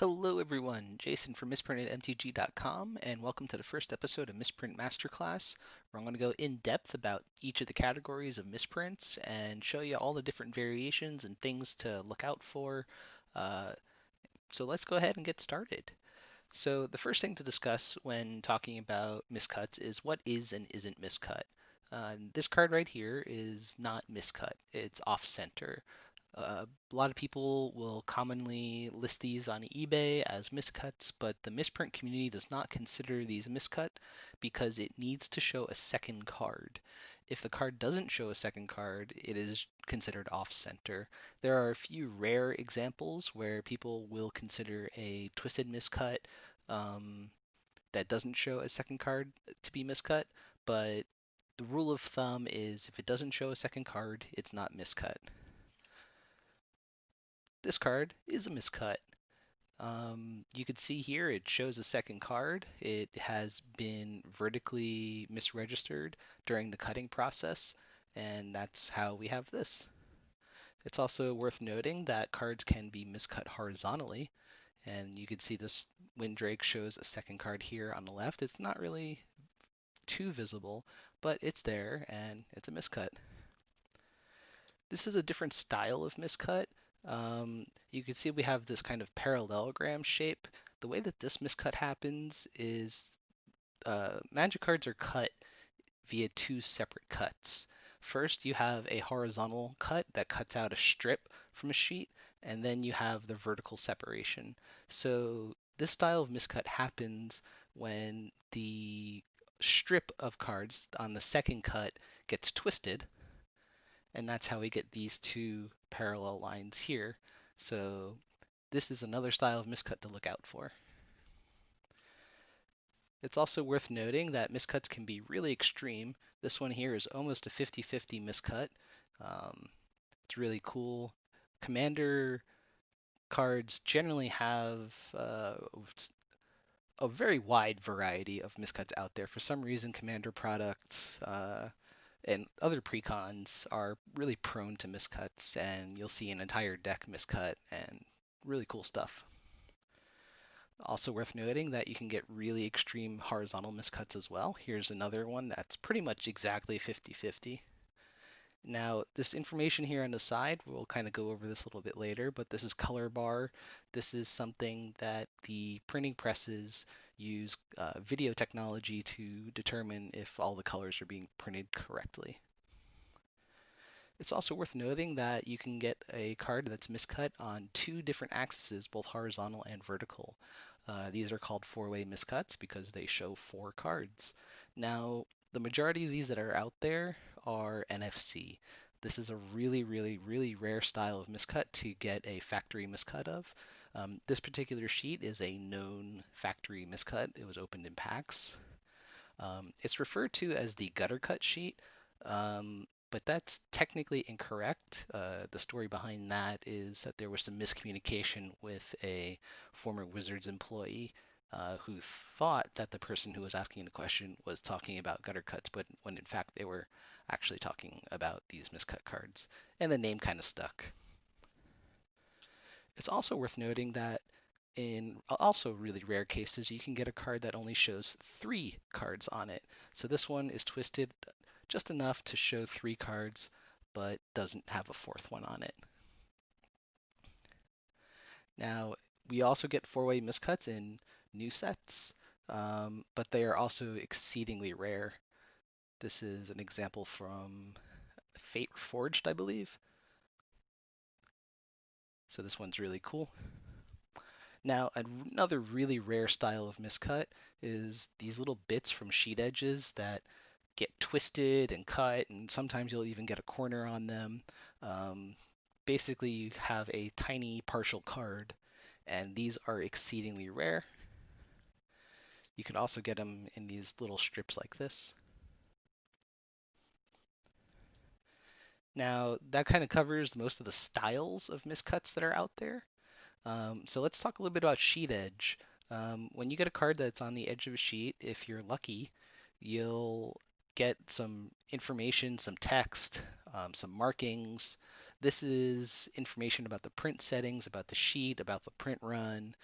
Hello everyone, Jason from Misprint at MTG.com, and welcome to the first episode of Misprint Masterclass, where I'm going to go in depth about each of the categories of misprints and show you all the different variations and things to look out for. Uh, so let's go ahead and get started. So the first thing to discuss when talking about miscuts is what is and isn't miscut. This card right here is not miscut, it's off center. A lot of people will commonly list these on eBay as miscuts, but the misprint community does not consider these miscut because it needs to show a second card. If the card doesn't show a second card, it is considered off center. There are a few rare examples where people will consider a twisted miscut um, that doesn't show a second card to be miscut, but the rule of thumb is if it doesn't show a second card, it's not miscut. This card is a miscut. You can see here it shows a second card. It has been vertically misregistered during the cutting process, and that's how we have this. It's also worth noting that cards can be miscut horizontally, and you can see this Windrake shows a second card here on the left. It's not really too visible, but it's there and it's a miscut. This is a different style of miscut. You can see we have this kind of parallelogram shape. The way that this miscut happens is magic cards are cut via two separate cuts. First, you have a horizontal cut that cuts out a strip from a sheet, and then you have the vertical separation. So this style of miscut happens when the strip of cards on the second cut gets twisted, and that's how we get these two parallel lines here. So this is another style of miscut to look out for. It's also worth noting that miscuts can be really extreme. This one here is almost a 50-50 miscut. It's really cool. Commander cards generally have a very wide variety of miscuts out there. For some reason, Commander products and other precons are really prone to miscuts, and you'll see an entire deck miscut and really cool stuff. Also worth noting that you can get really extreme horizontal miscuts as well. Here's another one that's pretty much exactly 50-50. Now, this information here on the side, we'll kind of go over this a little bit later, but this is color bar. This is something that the printing presses use video technology to determine if all the colors are being printed correctly. It's also worth noting that you can get a card that's miscut on two different axes, both horizontal and vertical. These are called four-way miscuts because they show four cards. Now, the majority of these that are out there are NFC. This is a really, really, really rare style of miscut to get a factory miscut of. This particular sheet is a known factory miscut. It was opened in packs. It's referred to as the gutter cut sheet, but that's technically incorrect. The story behind that is that there was some miscommunication with a former Wizards employee who thought that the person who was asking the question was talking about gutter cuts, but when in fact they were actually talking about these miscut cards, and the name kind of stuck. It's also worth noting that in also really rare cases, you can get a card that only shows three cards on it. So this one is twisted just enough to show three cards, but doesn't have a fourth one on it. Now, we also get four-way miscuts in new sets, but they are also exceedingly rare. This is an example from Fate Forged, I believe. So this one's really cool. Now, another really rare style of miscut is these little bits from sheet edges that get twisted and cut, and sometimes you'll even get a corner on them. Basically, you have a tiny partial card, and these are exceedingly rare. You can also get them in these little strips like this. Now, that kind of covers most of the styles of miscuts that are out there. So let's talk a little bit about sheet edge. When you get a card that's on the edge of a sheet, if you're lucky, you'll get some information, some text, some markings. This is information about the print settings, about the sheet, about the print run.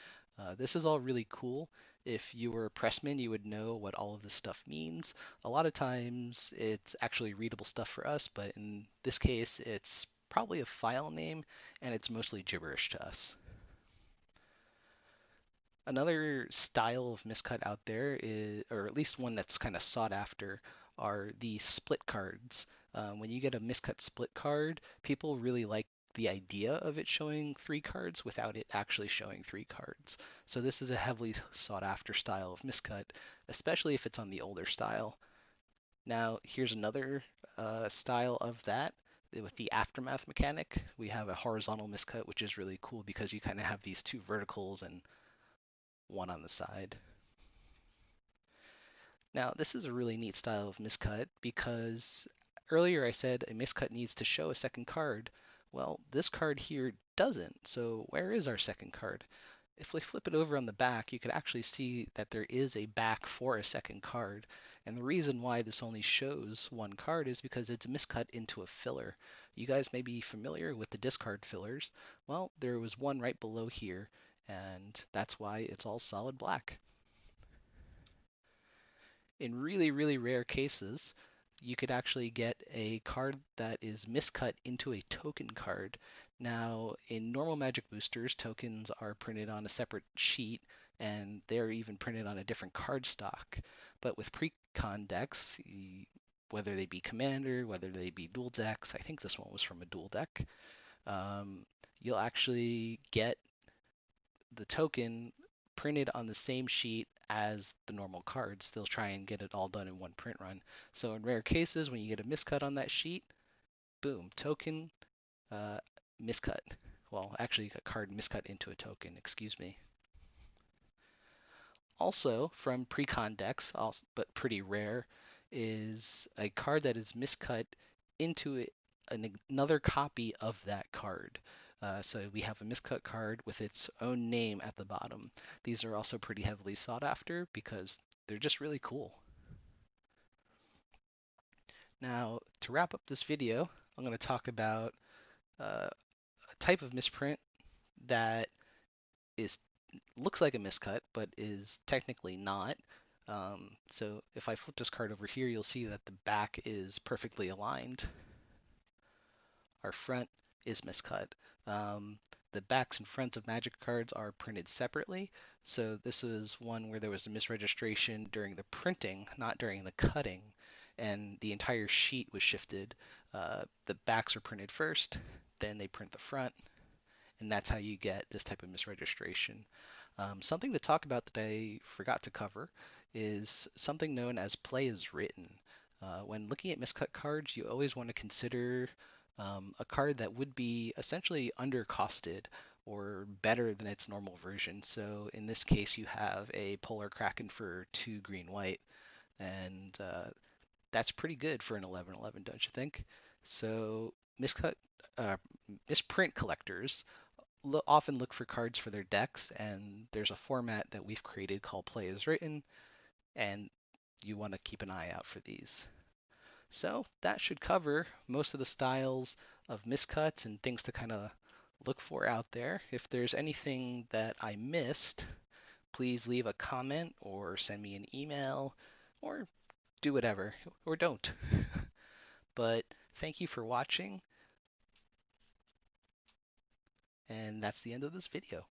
This is all really cool. If you were a pressman, you would know what all of this stuff means. A lot of times it's actually readable stuff for us, but in this case, it's probably a file name and it's mostly gibberish to us. Another style of miscut out there is, or at least one that's kind of sought after, are the split cards. When you get a miscut split card, people really like the idea of it showing three cards without it actually showing three cards. So this is a heavily sought after style of miscut, especially if it's on the older style. Now, here's another style of that. With the aftermath mechanic, we have a horizontal miscut, which is really cool because you kind of have these two verticals and one on the side. Now, this is a really neat style of miscut because earlier I said a miscut needs to show a second card. Well, this card here doesn't, so where is our second card? If we flip it over on the back, you could actually see that there is a back for a second card. And the reason why this only shows one card is because it's miscut into a filler. You guys may be familiar with the discard fillers. Well, there was one right below here, and that's why it's all solid black. In really, really rare cases, you could actually get a card that is miscut into a token card. Now, in normal Magic boosters, tokens are printed on a separate sheet, and they're even printed on a different card stock. But with pre-con decks, whether they be Commander, whether they be dual decks, I think this one was from a dual deck, um, you'll actually get the token printed on the same sheet as the normal cards. They'll try and get it all done in one print run. So in rare cases, when you get a miscut on that sheet, boom, token, uh, miscut. Well, actually, a card miscut into a token, excuse me. Also, from pre-con decks, but pretty rare, is a card that is miscut into another copy of that card. So we have a miscut card with its own name at the bottom. These are also pretty heavily sought after because they're just really cool. Now, to wrap up this video, I'm going to talk about a type of misprint that is looks like a miscut, but is technically not. So if I flip this card over here, you'll see that the back is perfectly aligned. Our front is miscut. The backs and fronts of Magic cards are printed separately. So this is one where there was a misregistration during the printing, not during the cutting, and the entire sheet was shifted. The backs are printed first, then they print the front, and that's how you get this type of misregistration. Something to talk about that I forgot to cover is something known as play as written. When looking at miscut cards, you always want to consider a card that would be essentially undercosted or better than its normal version. So in this case, you have a Polar Kraken for 2 green white, and that's pretty good for an 11/11, don't you think? So uh, misprint collectors often look for cards for their decks, and there's a format that we've created called Play as Written, and you want to keep an eye out for these. So that should cover most of the styles of miscuts and things to kind of look for out there. If there's anything that I missed, please leave a comment or send me an email or do whatever, or don't. But thank you for watching, and that's the end of this video.